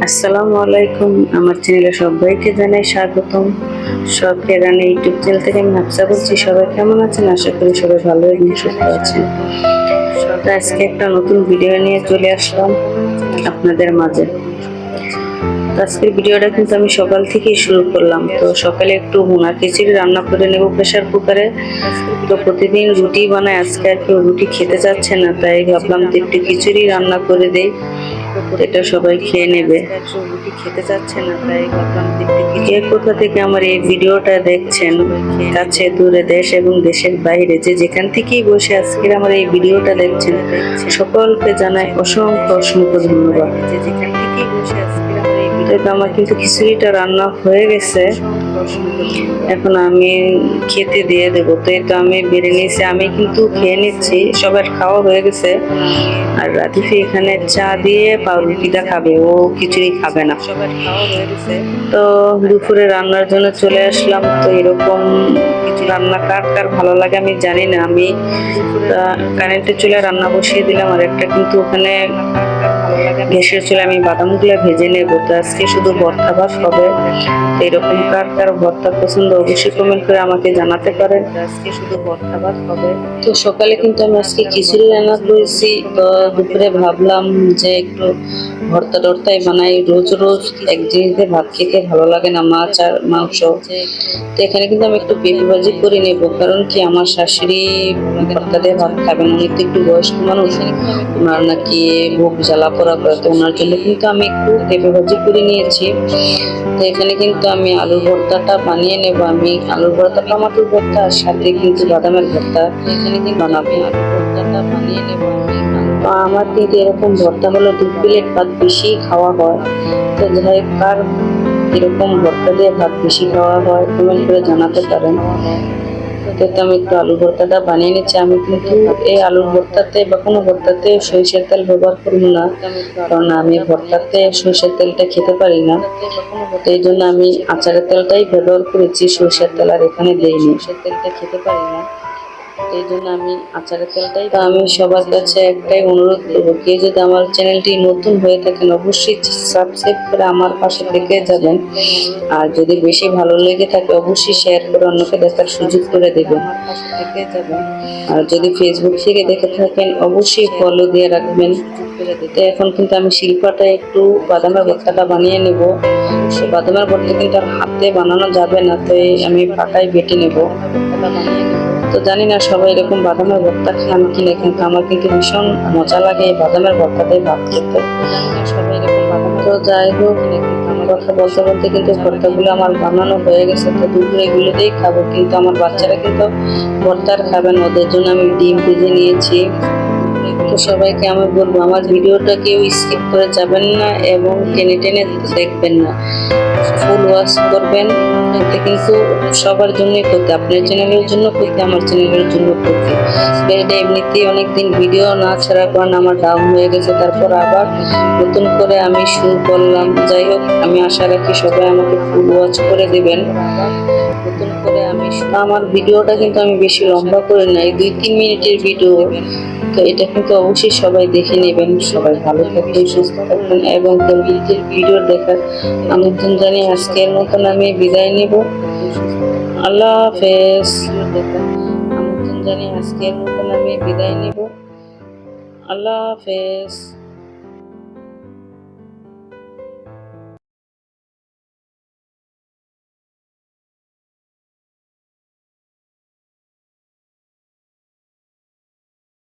আসসালামু আলাইকুম। আমার চ্যানেলে সবাইকে জানাই স্বাগতম। শখের রানী ইউটিউব চ্যানেল থেকে আমি হাফসা বলছি। সবাই কেমন আছেন? আশা করি সবাই ভালো এবং সুস্থ আছেন। তো আজকে একটা নতুন ভিডিও নিয়ে চলে আসলাম আপনাদের মাঝে। তো আজকের ভিডিওটা কিন্তু আমি সকাল থেকেই শুরু করলাম। তো সকালে একটু ভুনা খিচুড়ি রান্না করে নেব প্রেসার কুকারে। তো প্রতিদিন রুটি বানাই, আজকে আর কেউ রুটি খেতে চাচ্ছে না, তাই ভাবলাম যে একটু খিচুড়ি রান্না করে দেই, এটা সবাই খেয়ে নেবে। রুটি খেতে চাচ্ছে না, তাই ভাবলাম কে কোথা থেকে আমার এই ভিডিওটা দেখছেন, কাছে দূরে, দেশ এবং দেশের বাইরে, যে যেখান থেকেই বসে আজকের আমার এই ভিডিওটা দেখছেন, সকলকে জানাই অসংখ্য অসংখ্য ধন্যবাদ। যে যেখান থেকেই বসে আজকের আমার এই ভিডিওটা, আমার কিন্তু খিচুড়িটা রান্না হয়ে গেছে, এখন আমি খেতে দিয়ে দেবো। তো এই তো আমি বেড়ে নিয়েছি, আমি কিন্তু খেয়ে নিচ্ছি, সবার খাওয়া হয়ে গেছে। আর রাতিফি এখানে চা দিয়ে পাউরুটিটা খাবে, ও খিচুড়ি খাবে না। তো দুপুরে রান্নার জন্য চলে আসলাম। তো এরকম রান্না কার কার ভালো লাগে আমি জানি না। আমি কারেন্টের চুলায় রান্না বসিয়ে দিলাম, আর একটা কিন্তু ওখানে গ্যাসের চুলায় আমি বাদামগুলো ভেজে নেব। তো আজকে শুধু ভর্তা ভাত হবে। এরকম কার কার ভর্তা পছন্দ অবশ্যই কমেন্ট করে আমাকে জানাতে পারেন। আজকে শুধু ভর্তা ভাত হবে। তো সকালে কিন্তু আমি আজকে খিচুড়ি রান্না করেছি। তো দুপুরে ভাবলাম যে একটু ভর্তা টর্তাই বানাই, রোজ রোজ এক জিনিস দিয়ে ভাত খেতে ভালো লাগে না, মাছ আর মাংস। তো এখানে কিন্তু আমি একটু পেঁপে ভাজি করে নেব, কারণ কি আমার শাশুড়ি ভর্তা দিয়ে ভাত খাবেন, উনি তো একটু বয়স্ক মানুষ, ওনার নাকি বুক জ্বালা পোড়া করে, তো ওনার জন্য কিন্তু আমি একটু পেঁপে ভাজি করে নিয়েছি। তো এখানে কিন্তু আমি আলুর ভর্তাটা বানিয়ে নেব। আমি আলুর ভর্তা, টমেটোর ভর্তা, আর সাথে কিন্তু বাদামের ভর্তা এখানে কিন্তু বানাবো। আলুর ভর্তাটা বানিয়ে নেব আমি। তো আমার কিন্তু এরকম ভর্তা হলো 2 প্লেট ভাত বেশি খাওয়া হয়। তো যাই কার এরকম ভর্তা দিয়ে ভাত বেশি খাওয়া হয় কমেন্ট করে জানাতে পারেন। তো আমি একটু আলু ভর্তাটা বানিয়ে নিচ্ছি। আমি কিন্তু এই আলুর ভর্তাতে বা কোনো ভর্তাতে সরিষার তেল ব্যবহার করবো না, কারণ আমি ভর্তাতে সরিষার তেলটা খেতে পারি না। তো এই জন্য আমি আচারের তেলটাই ব্যবহার করেছি, সরিষার তেল আর এখানে দেইনি, সরিষার তেলটা খেতে পারি না, এই জন্য আমি আচারের তেলটাই। তো আমি সবার কাছে একটাই অনুরোধ করবো, কেউ যদি আমার চ্যানেলটি নতুন হয়ে থাকেন অবশ্যই সাবস্ক্রাইব করে আমার পাশে থেকে যাবেন। আর যদি বেশি ভালো লেগে থাকে অবশ্যই শেয়ার করে অন্যকে দেখার সুযোগ করে দেবেন। আর যদি ফেসবুক থেকে দেখে থাকেন অবশ্যই ফলো দিয়ে রাখবেন। তো এখন কিন্তু আমি শিল্পাটা একটু বাদামের ভর্তাটা বানিয়ে নেব। বাদামের ভর্তা কিন্তু আর হাতে বানানো যাবে না, তো আমি পাটায় বেটে নেব। তো জানি না সবাই এরকম বাদামের ভর্তা খান কিনা, কিন্তু আমার কিন্তু ভীষণ মজা লাগে এই বাদামের ভর্তাটাই ভাত খেতে। তো যাই হোক, কথা বলতে বলতে কিন্তু ভর্তাগুলো আমার বানানো হয়ে গেছে। তো দুপুরে এগুলো দিয়েই খাবো, কিন্তু আমার বাচ্চারা কিন্তু ভর্তার খাবেন, ওদের জন্য আমি ডিম ভেজে নিয়েছি। তো সবাইকে আমি বলবো আমার ভিডিওটা কেউ স্কিপ করে যাবেন না এবং টেনে টেনে দেখবেন না, ফুল ওয়াচ করবেন। এতে কিন্তু সবার জন্যই ক্ষতি, আপনার চ্যানেলের জন্য ক্ষতি, আমার চ্যানেলের জন্য ক্ষতি। এটা এমনিতেই অনেকদিন ভিডিও না ছাড়ার কারণে আমার ডাউন হয়ে গেছে, তারপর আবার নতুন করে আমি শুরু করলাম। যাই হোক, আমি আশা রাখি সবাই আমাকে ফুল ওয়াচ করে দেবেন। নতুন করে আমি আমার ভিডিওটা কিন্তু আমি বেশি লম্বা করে নাই, 2-3 মিনিটের ভিডিও। তো এটা কিন্তু অবশ্যই সবাই দেখে নেবেন। সবাই ভালো থাকবেন, সুস্থ থাকবেন এবং পরবর্তী ভিডিও দেখার আমন্ত্রণ জানিয়ে আজকের মতন আমি বিদায় নেব। আল্লাহ হাফেজ। আমন্ত্রণ জানিয়ে আজকের মতন আমি বিদায় নেব। আল্লাহ হাফেজ।